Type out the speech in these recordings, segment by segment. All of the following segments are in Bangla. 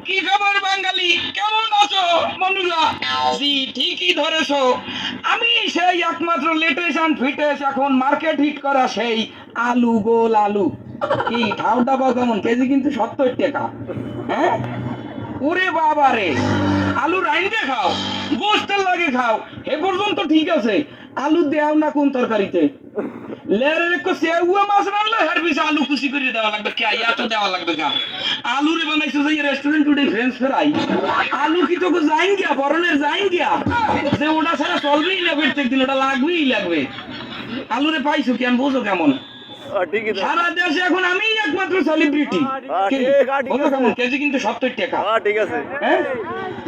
কি খবর বাঙালি, কেমন আছো বন্ধুরা? জি ঠিকই ধরেছো, আমি সেই একমাত্র লেটেস্ট অ্যান্ড ফিটেস্ট এখন মার্কেট হিট করা সেই আলু গোল আলু। কি ঠাউটা পাও কেমন? কেজি কিন্তু 70 টাকা। হ্যাঁ, ওরে বাবা রে, আলু রাইন্দে খাও, গোস্তের লাগে খাও, এ পর্যন্ত ঠিক আছে। আলু দেও না কোন তরকারিতে? লেরের একটু সেউয়া মাছ রান্না হের পিছে আলু কুচি করে দেওয়া লাগবে, কে এত দেওয়া লাগবে কা? আলু রে বানাইছো যে রেস্টুরেন্ট উঠে ফ্রেঞ্চ ফ্রাই, আলু কি তোকে যাইন গিয়া বরণের যাইন গিয়া যে ওটা ছাড়া চলবেই না, প্রত্যেক দিন ওটা লাগবেই লাগবে। আলু রে পাইছো কেন, বোঝো কেমন? সারা দেশে এখন আমি একমাত্র সেলিব্রিটি। কেমন কেজি কিন্তু 70 টাকা। ঠিক আছে। হ্যাঁ,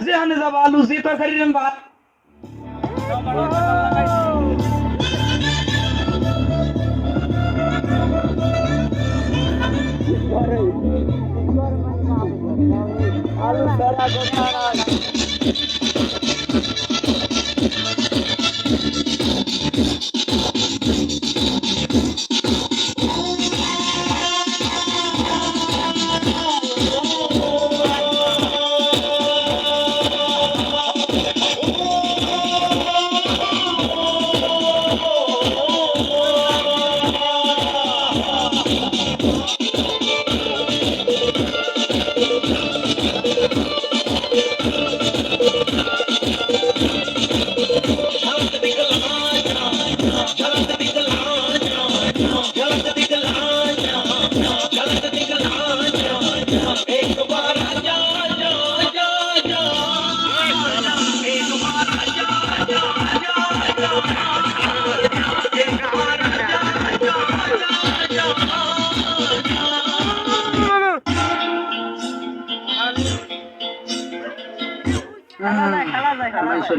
যেখানে যাবো আলু, যে তরকারি ভাত। আলু ছাড়া কথা নাই।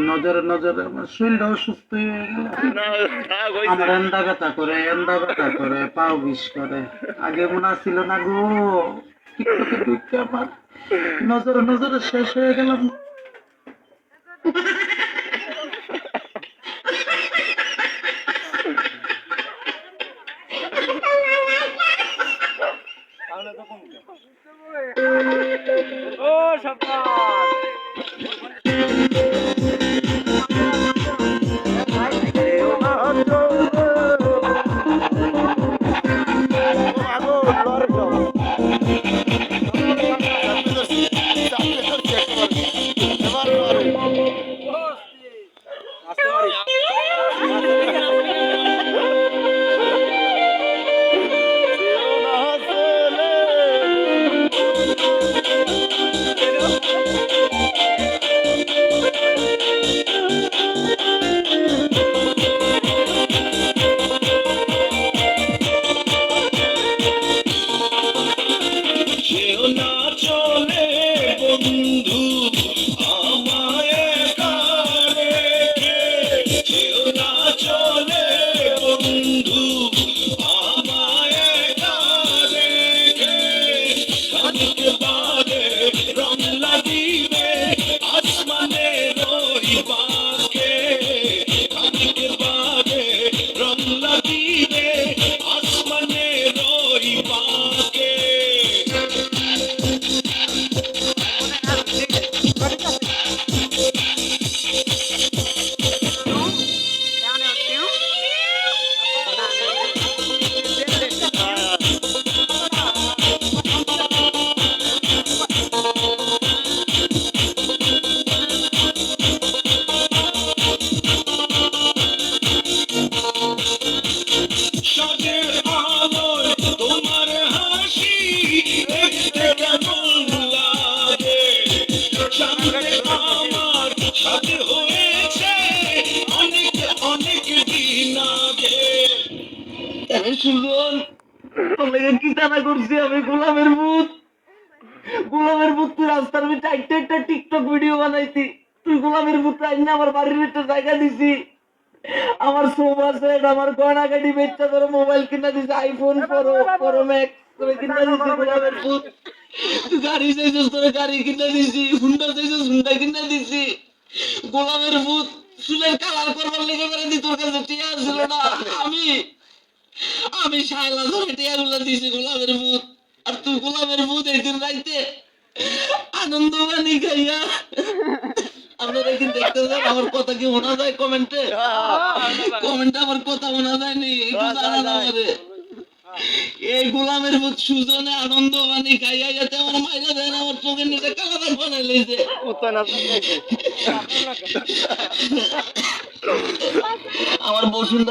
নজরে নজরে আমার শরীরটা অসুস্থ হয়ে গেল। আমার এন্দা ব্যথা করে, এন্দা ব্যথা করে, পাও বিষ করে। আগে মনে ছিল না গো, টিকটকে ঢুকে আমার নজরে নজরে শেষ হয়ে গেলাম। ও সপ্তাহ আমি গোলামের ভূত। গোলামের ভূত তুই রাস্তার ভিতরে একটা টিকটক ভিডিও বানাইতি। তুই গোলামের ভূত আইনা আমার বাড়ির ভিতরে জায়গা দিছি। আমার সোফা সেট, আমার গয়নাগাটি বেচা তোর মোবাইল কিনা দিছি, আইফোন প্রো ম্যাক্স তোরে কিনা দিছি। গোলামের ভূত, তুই গাড়ি চাইছিস, তোরে গাড়ি কিনা দিছি। হুন্ডা চাইছিস, হুন্ডা কিনা দিছি। গোলামের ভূত, চুলের কালার করবার লেগে করে দি, তোর কাছে টিয়া ছিল না। আমি শায়লা ধরে টিয়া গুলা দিছি গোলামের ভূত। আর তুই গোলামের ভূত এই দিন রাইতে আনন্দ বানি খাইয়া আপনারা কি দেখতেছেন? আমার কথা কি শোনা যায় কমেন্টে? কমেন্টে আমার কথা শোনা যায়নি, একটু জানান আমারে। এই গোলামের ভূত সুজনে আনন্দ বানি খাইয়া যাতে আমার মাইরা দেন, আমার চোখের নিচে কালাদার বানাই লইছে। আমার বসুন্ধরা